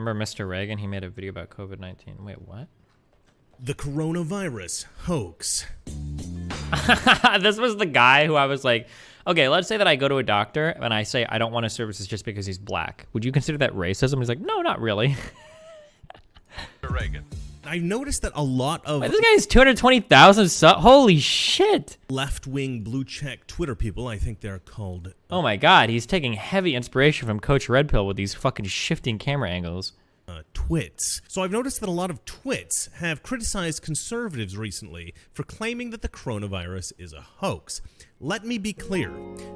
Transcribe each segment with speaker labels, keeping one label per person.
Speaker 1: Remember Mr. Reagan? He made a video about COVID-19. Wait, what?
Speaker 2: The coronavirus hoax.
Speaker 1: This was the guy who I was like, okay, let's say that I go to a doctor and I say I don't want his services just because he's black. Would you consider that racism? He's like, no, not really.
Speaker 2: Reagan. I noticed that a lot of...
Speaker 1: Wait, this guy has 220,000 subs. Holy shit.
Speaker 2: Left-wing blue-check Twitter people, I think they're called...
Speaker 1: Oh my god, he's taking heavy inspiration from Coach Red Pill with these fucking shifting camera angles.
Speaker 2: Twits. So I've noticed that a lot of twits have criticized conservatives recently for claiming that the coronavirus is a hoax. Let me be clear.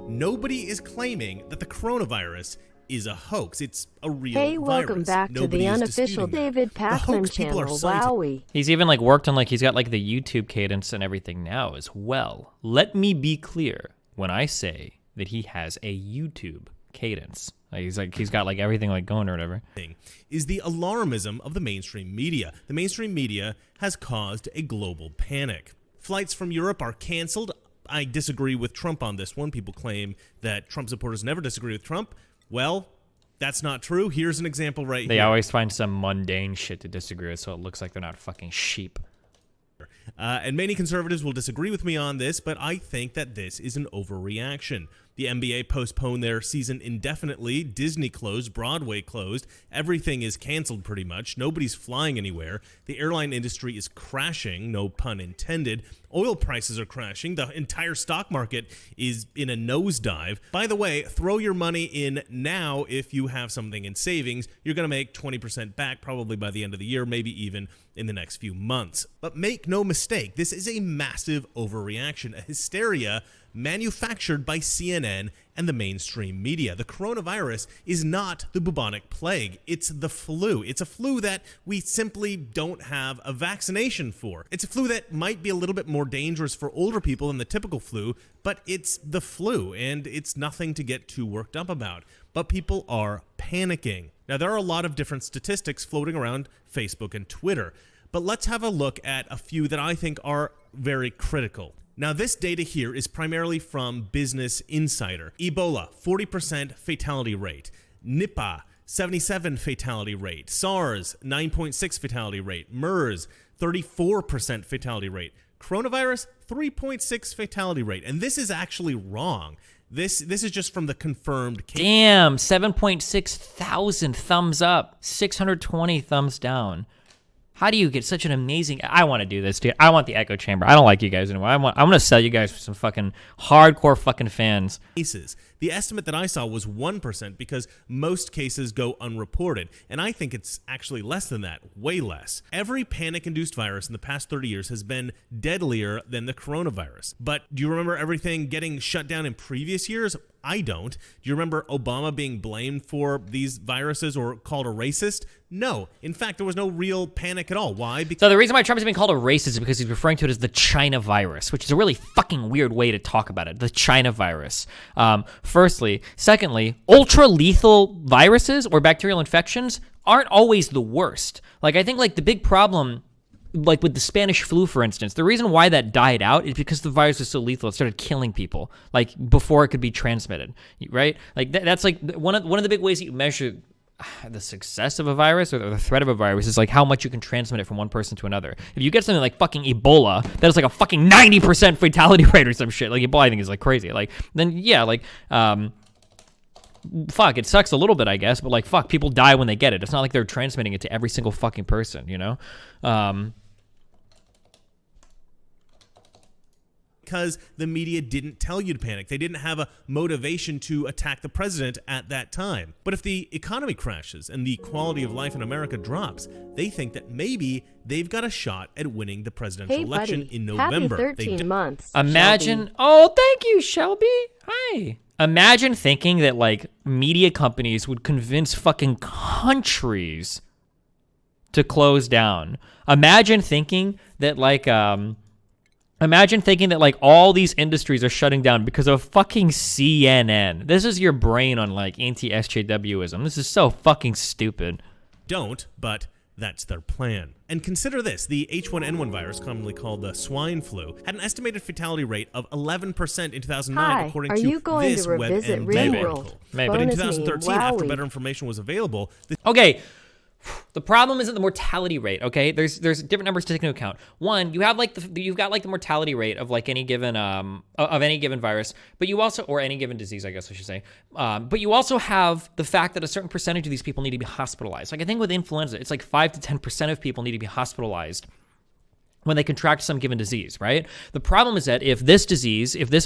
Speaker 2: Nobody is claiming that the coronavirus is a hoax. It's a real virus.
Speaker 3: Hey, welcome back to the unofficial David Pakman channel, Wowie.
Speaker 1: He's even like worked on like, he's got like the YouTube cadence and everything now as well. Let me be clear when I say that he has a YouTube cadence. He's got like everything like going or whatever.
Speaker 2: Is the alarmism of the mainstream media. The mainstream media has caused a global panic. Flights from Europe are canceled. I disagree with Trump on this one. People claim that Trump supporters never disagree with Trump. Well, that's not true. Here's an example right here.
Speaker 1: They always find some mundane shit to disagree with, so it looks like they're not fucking sheep.
Speaker 2: And many conservatives will disagree with me on this, but I think that this is an overreaction. The NBA postponed their season indefinitely. Disney closed. Broadway closed. Everything is canceled pretty much. Nobody's flying anywhere. The airline industry is crashing, no pun intended. Oil prices are crashing. The entire stock market is in a nosedive. By the way, throw your money in now if you have something in savings. You're going to make 20% back probably by the end of the year, maybe even in the next few months. But make no mistake, this is a massive overreaction, a hysteria manufactured by CNN and the mainstream media. The coronavirus is not the bubonic plague. It's the flu. It's a flu that we simply don't have a vaccination for. It's a flu that might be a little bit more dangerous for older people than the typical flu, but it's the flu, and it's nothing to get too worked up about. But people are panicking. Now, there are a lot of different statistics floating around Facebook and Twitter, but let's have a look at a few that I think are very critical. Now, this data here is primarily from Business Insider. Ebola, 40% fatality rate. Nipah, 77 fatality rate. SARS, 9.6 fatality rate. MERS, 34% fatality rate. Coronavirus, 3.6 fatality rate. And this is actually wrong. This is just from the confirmed case.
Speaker 1: Damn, 7.6 thousand thumbs up, 620 thumbs down. How do you get such an amazing... I want to do this, dude. I want the echo chamber. I don't like you guys anymore. I'm going to sell you guys for some fucking hardcore fucking fans.
Speaker 2: Cases. The estimate that I saw was 1% because most cases go unreported, and I think it's actually less than that, way less. Every panic-induced virus in the past 30 years has been deadlier than the coronavirus. But do you remember everything getting shut down in previous years? I don't. Do you remember Obama being blamed for these viruses or called a racist? No. In fact, there was no real panic at all. Why? Because
Speaker 1: so the reason why Trump is being called a racist is because he's referring to it as the China virus, which is a really fucking weird way to talk about it. The China virus. Firstly. Secondly, ultra-lethal viruses or bacterial infections aren't always the worst. Like, I think, like, the big problem... like with the Spanish flu, for instance, the reason why that died out is because the virus was so lethal, it started killing people, like, before it could be transmitted, right? Like, that's, like, one of the big ways that you measure the success of a virus or the threat of a virus is, like, how much you can transmit it from one person to another. If you get something like fucking Ebola, that is, like, a fucking 90% fatality rate or some shit, like, Ebola, I think, is, like, crazy. Like, then, yeah, like, fuck, it sucks a little bit, I guess, but, like, fuck, people die when they get it. It's not like they're transmitting it to every single fucking person, you know?
Speaker 2: Because the media didn't tell you to panic. They didn't have a motivation to attack the president at that time. But if the economy crashes and the quality of life in America drops, they think that maybe they've got a shot at winning the presidential election in November.
Speaker 3: Happy 13 months,
Speaker 1: Imagine,
Speaker 3: Shelby.
Speaker 1: Oh, thank you, Shelby. Hi. Imagine thinking that, like, media companies would convince fucking countries to close down. Imagine thinking that, like, all these industries are shutting down because of fucking CNN. This is your brain on, like, anti-SJWism. This is so fucking stupid.
Speaker 2: Don't, but that's their plan. And consider this, the H1N1 virus, commonly called the swine flu, had an estimated fatality rate of 11% in 2009, according to this WebMD article.
Speaker 1: Maybe.
Speaker 2: But in 2013, after better information was available...
Speaker 1: Okay, The problem isn't the mortality rate, okay? There's different numbers to take into account. One, you have like you've got like the mortality rate of like any given of any given virus, but you also, or any given disease, I guess I should say. But you also have the fact that a certain percentage of these people need to be hospitalized. Like I think with influenza, it's like 5 to 10% of people need to be hospitalized when they contract some given disease, right? The problem is that if this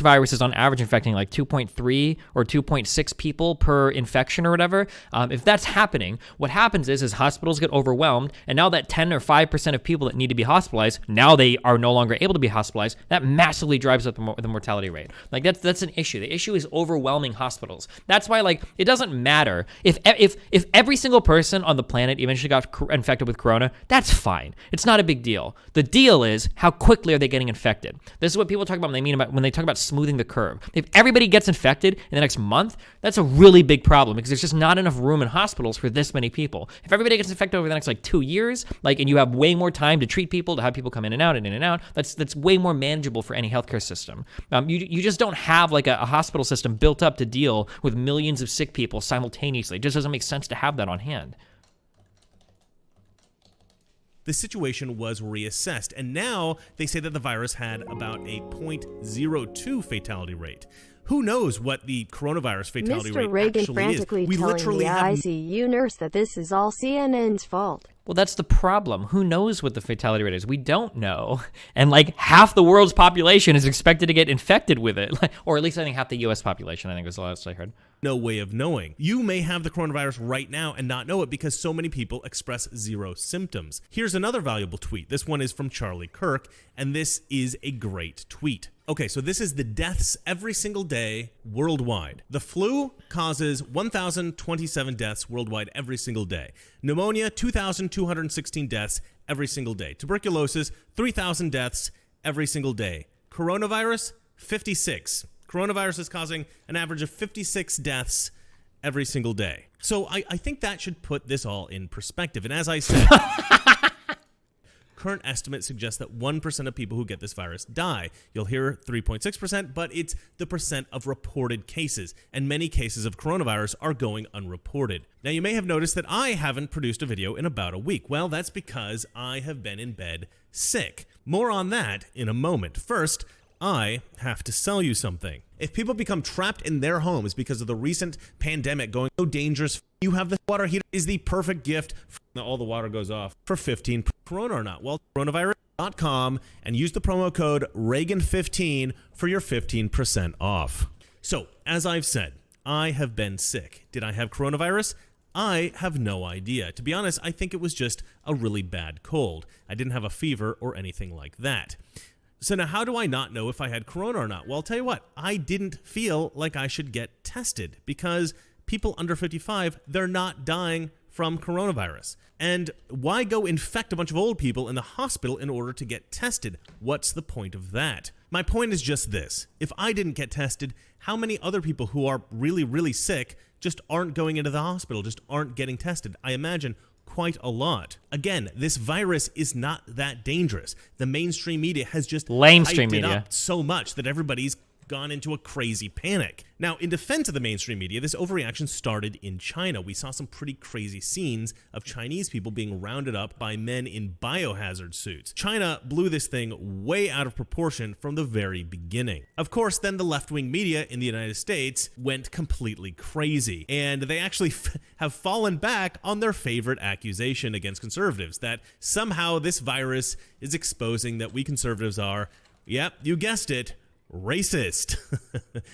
Speaker 1: virus is on average infecting like 2.3 or 2.6 people per infection or whatever, if that's happening, what happens is hospitals get overwhelmed, and now that 10 or 5% of people that need to be hospitalized, now they are no longer able to be hospitalized, that massively drives up the mortality rate. Like that's an issue. The issue is overwhelming hospitals. That's why like it doesn't matter if every single person on the planet eventually got infected with corona, that's fine. It's not a big deal. The deal is how quickly are they getting infected. This is what people talk about when they talk about smoothing the curve. If everybody gets infected in the next month, that's a really big problem because there's just not enough room in hospitals for this many people. If everybody gets infected over the next like 2 years, like, and you have way more time to treat people, to have people come in and out, that's way more manageable for any healthcare system. You just don't have like a hospital system built up to deal with millions of sick people simultaneously. It just doesn't make sense to have that on hand.
Speaker 2: The situation was reassessed, and now they say that the virus had about a 0.02 fatality rate. Who knows what the coronavirus fatality rate
Speaker 3: Reagan
Speaker 2: actually
Speaker 3: frantically
Speaker 2: is? We
Speaker 3: telling
Speaker 2: literally
Speaker 3: the
Speaker 2: have
Speaker 3: ICU nurse that this is all CNN's fault.
Speaker 1: Well, that's the problem. Who knows what the fatality rate is? We don't know. And like half the world's population is expected to get infected with it. Or at least I think half the US population, I think was the last I heard.
Speaker 2: no way of knowing. You may have the coronavirus right now and not know it because so many people express zero symptoms. Here's another valuable tweet. This one is from Charlie Kirk, and this is a great tweet. Okay, so this is the deaths every single day worldwide. The flu causes 1,027 deaths worldwide every single day. Pneumonia, 2,216 deaths every single day. Tuberculosis, 3,000 deaths every single day. Coronavirus, 56. Coronavirus is causing an average of 56 deaths every single day. So I think that should put this all in perspective. And as I said, current estimates suggest that 1% of people who get this virus die. You'll hear 3.6%, but it's the percent of reported cases, and many cases of coronavirus are going unreported. Now, you may have noticed that I haven't produced a video in about a week. Well, that's because I have been in bed sick. More on that in a moment. First, I have to sell you something. If people become trapped in their homes because of the recent pandemic going so dangerous, you have the water heater is the perfect gift. All the water goes off for 15 Corona or not. Well, coronavirus.com and use the promo code Reagan15 for your 15% off. So, as I've said, I have been sick. Did I have coronavirus? I have no idea. To be honest, I think it was just a really bad cold. I didn't have a fever or anything like that. So now how do I not know if I had corona or not? Well, I'll tell you what, I didn't feel like I should get tested because people under 55, they're not dying from coronavirus. And why go infect a bunch of old people in the hospital in order to get tested? What's the point of that? My point is just this. If I didn't get tested, how many other people who are really, really sick just aren't going into the hospital, just aren't getting tested? I imagine quite a lot. Again, this virus is not that dangerous. The mainstream media has just hyped it up so much that everybody's gone into a crazy panic. Now, in defense of the mainstream media, this overreaction started in China. We saw some pretty crazy scenes of Chinese people being rounded up by men in biohazard suits. China blew this thing way out of proportion from the very beginning. Of course, then the left-wing media in the United States went completely crazy, and they actually have fallen back on their favorite accusation against conservatives, that somehow this virus is exposing that we conservatives are, yep, you guessed it, racist.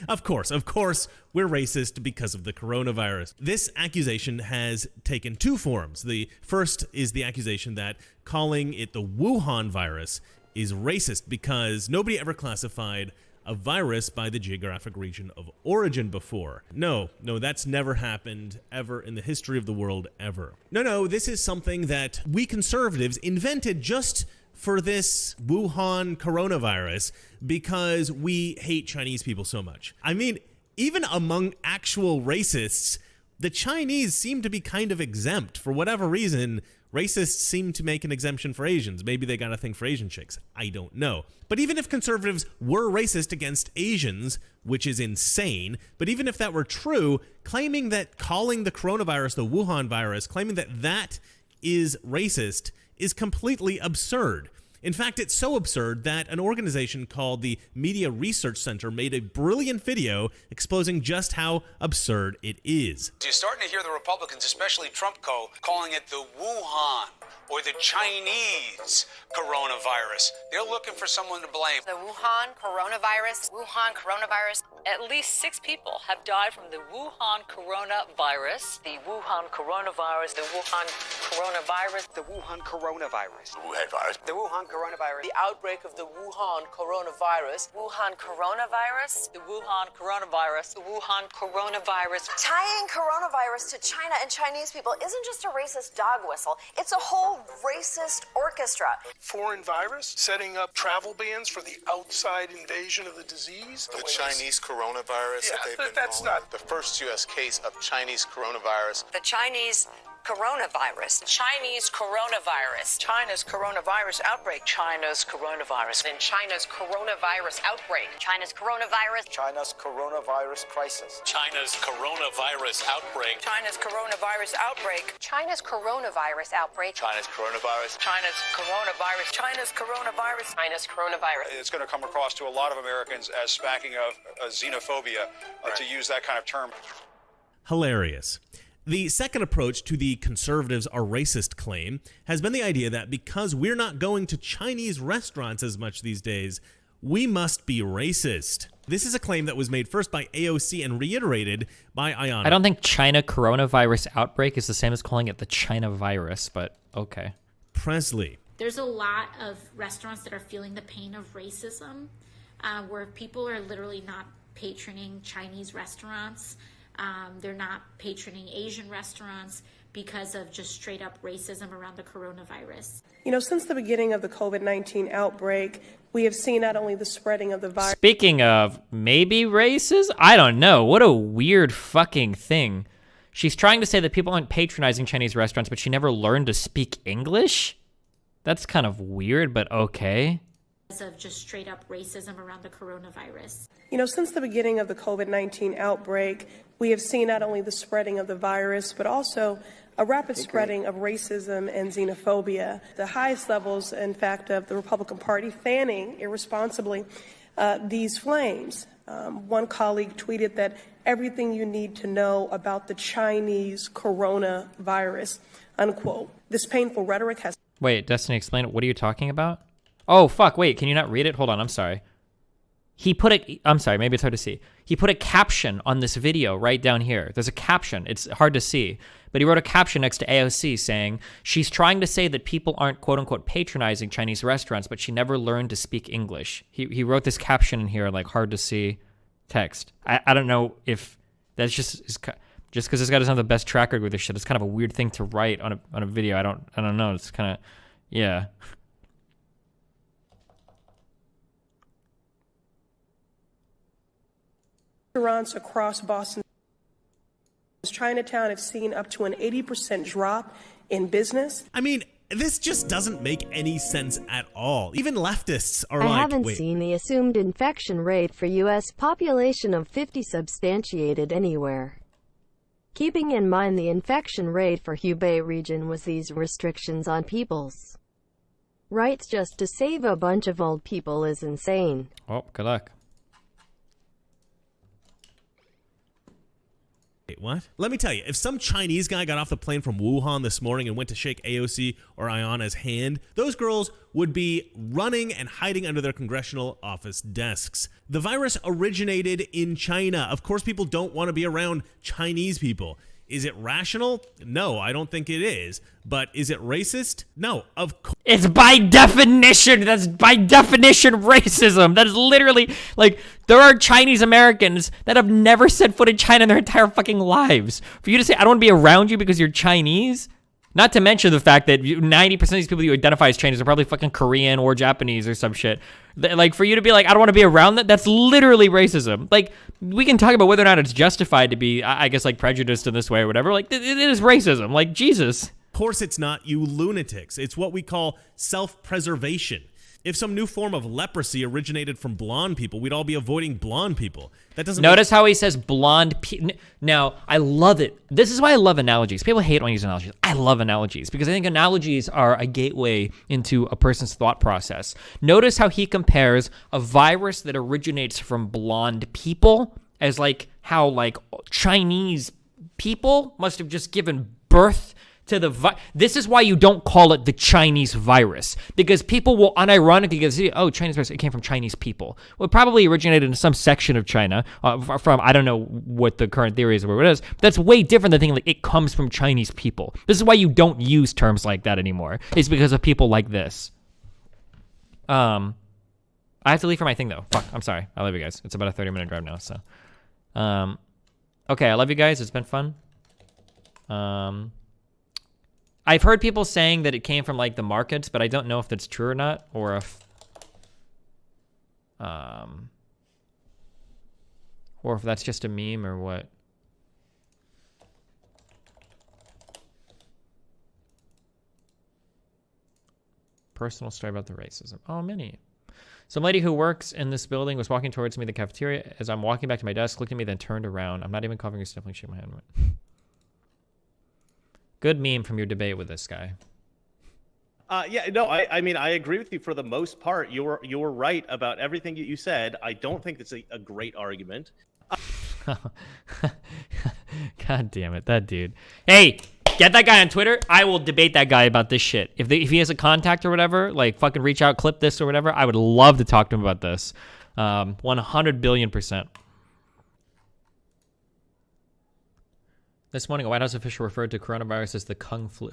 Speaker 2: Of course, we're racist because of the coronavirus. This accusation has taken two forms. The first is the accusation that calling it the Wuhan virus is racist because nobody ever classified a virus by the geographic region of origin before. No, that's never happened ever in the history of the world ever. No, this is something that we conservatives invented just for this Wuhan coronavirus because we hate Chinese people so much. I mean, even among actual racists, the Chinese seem to be kind of exempt. For whatever reason, racists seem to make an exemption for Asians. Maybe they got a thing for Asian chicks. I don't know. But even if conservatives were racist against Asians, which is insane, but even if that were true, claiming that calling the coronavirus the Wuhan virus, claiming that is racist is completely absurd. In fact, it's so absurd that an organization called the Media Research Center made a brilliant video exposing just how absurd it is.
Speaker 4: You're starting to hear the Republicans, especially Trump calling it the Wuhan or the Chinese coronavirus. They're looking for someone to blame.
Speaker 5: The Wuhan coronavirus.
Speaker 6: At least 6 people have died from the Wuhan coronavirus.
Speaker 5: The Wuhan coronavirus.
Speaker 6: The Wuhan coronavirus.
Speaker 4: The Wuhan coronavirus.
Speaker 7: The Wuhan virus.
Speaker 4: The Wuhan coronavirus.
Speaker 5: The outbreak of the Wuhan coronavirus. Wuhan coronavirus.
Speaker 6: The Wuhan coronavirus. The Wuhan coronavirus.
Speaker 8: Tying coronavirus to China and Chinese people isn't just a racist dog whistle. It's a whole racist orchestra.
Speaker 9: Foreign virus, setting up travel bans for the outside invasion of the disease.
Speaker 7: The Chinese coronavirus that they've been
Speaker 9: that's
Speaker 7: calling
Speaker 9: not
Speaker 7: the first U.S. case of Chinese coronavirus.
Speaker 5: The Chinese coronavirus.
Speaker 6: Chinese coronavirus.
Speaker 5: China's coronavirus outbreak.
Speaker 6: China's coronavirus.
Speaker 5: Then China's coronavirus outbreak. China's coronavirus.
Speaker 4: China's coronavirus crisis.
Speaker 6: China's coronavirus outbreak.
Speaker 5: China's coronavirus outbreak. China's coronavirus outbreak.
Speaker 7: China's coronavirus.
Speaker 5: China's coronavirus. China's coronavirus. China's coronavirus.
Speaker 9: It's going to come across to a lot of Americans as smacking of xenophobia to use that kind of term.
Speaker 2: Hilarious. The second approach to the conservatives are racist claim has been the idea that because we're not going to Chinese restaurants as much these days, we must be racist. This is a claim that was made first by AOC and reiterated by Ayanna.
Speaker 1: I don't think China coronavirus outbreak is the same as calling it the China virus, but okay.
Speaker 2: Presley.
Speaker 10: There's a lot of restaurants that are feeling the pain of racism, where people are literally not patroning Chinese restaurants. They're not patroning Asian restaurants because of just straight up racism around the coronavirus.
Speaker 11: You know, since the beginning of the COVID-19 outbreak, we have seen not only the spreading of the virus.
Speaker 1: Speaking of maybe racist, I don't know. What a weird fucking thing. She's trying to say that people aren't patronizing Chinese restaurants, but she never learned to speak English? That's kind of weird, but okay.
Speaker 10: Because of just straight up racism around the coronavirus.
Speaker 11: You know, since the beginning of the COVID-19 outbreak, we have seen not only the spreading of the virus, but also a rapid spreading of racism and xenophobia. The highest levels, in fact, of the Republican Party fanning irresponsibly these flames. One colleague tweeted that everything you need to know about the Chinese coronavirus, unquote. This painful rhetoric has...
Speaker 1: Wait, Destiny, explain it. What are you talking about? Oh, fuck, wait, can you not read it? Hold on, I'm sorry. I'm sorry, maybe it's hard to see. He put a caption on this video right down here. There's a caption. It's hard to see. But he wrote a caption next to AOC saying, she's trying to say that people aren't quote-unquote patronizing Chinese restaurants, but she never learned to speak English. He wrote this caption in here, like hard to see text. I don't know if that's just because this guy doesn't have the best track record with this shit. It's kind of a weird thing to write on a video. I don't know. It's kind of, yeah.
Speaker 11: Restaurants across Boston, Chinatown have seen up to an 80% drop in business.
Speaker 2: I mean, this just doesn't make any sense at all. Even leftists are
Speaker 3: I haven't seen the assumed infection rate for U.S. population of 50 substantiated anywhere. Keeping in mind the infection rate for Hubei region was these restrictions on people's rights just to save a bunch of old people is insane.
Speaker 1: Oh, good luck.
Speaker 2: Wait, what? Let me tell you, if some Chinese guy got off the plane from Wuhan this morning and went to shake AOC or Ayanna's hand, those girls would be running and hiding under their congressional office desks. The virus originated in China. Of course, people don't want to be around Chinese people. Is it rational? No, I don't think it is. But is it racist? No, of course.
Speaker 1: It's by definition. That's by definition racism. That is literally, like, there are Chinese Americans that have never set foot in China in their entire fucking lives. For you to say, I don't want to be around you because you're Chinese? Not to mention the fact that 90% of these people you identify as Chinese are probably fucking Korean or Japanese or some shit. Like, for you to be like, I don't want to be around that, that's literally racism. Like, we can talk about whether or not it's justified to be, I guess, like, prejudiced in this way or whatever. Like, it is racism. Like, Jesus.
Speaker 2: Of course it's not, you lunatics. It's what we call self-preservation. If some new form of leprosy originated from blonde people, we'd all be avoiding blonde people. That doesn't
Speaker 1: Notice how he says blonde now, I love it. This is why I love analogies. People hate when I use analogies. I love analogies because I think analogies are a gateway into a person's thought process. Notice how he compares a virus that originates from blonde people as like how like Chinese people must have just given birth to the this is why you don't call it the Chinese virus, because people will unironically say, oh, Chinese virus, it came from Chinese people. Well, it probably originated in some section of China from, I don't know what the current theory is or what it is, but that's way different than thinking like it comes from Chinese people. This is why you don't use terms like that anymore. It's because of people like this. I have to leave for my thing though. Fuck, I'm sorry. I love you guys. It's about a 30-minute drive now, so. Okay, I love you guys. It's been fun. I've heard people saying that it came from like the markets, but I don't know if that's true or not, or if that's just a meme or what. Personal story about the racism. Oh, many. Some lady who works in this building was walking towards me in the cafeteria. As I'm walking back to my desk, looked at me, then turned around. I'm not even coughing or sniffling, shook my hand. Good meme from your debate with this guy.
Speaker 12: Yeah, no, I mean, I agree with you for the most part. You're right about everything you said. I don't think it's a great argument.
Speaker 1: God damn it, that dude. Hey, get that guy on Twitter. I will debate that guy about this shit. If he has a contact or whatever, like fucking reach out, clip this or whatever, I would love to talk to him about this. 100 billion%. This morning, a White House official referred to coronavirus as the Kung flu.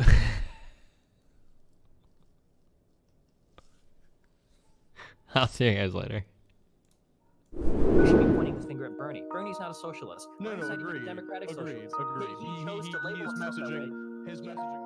Speaker 1: I'll see you guys later. We should be pointing the finger at Bernie. Bernie's not a socialist.
Speaker 13: No,
Speaker 1: Bernie's not even
Speaker 13: agreed.
Speaker 1: a democratic
Speaker 13: Agreed.
Speaker 1: socialist.
Speaker 13: Agreed.
Speaker 1: He chose to label himself that way.
Speaker 13: His messaging.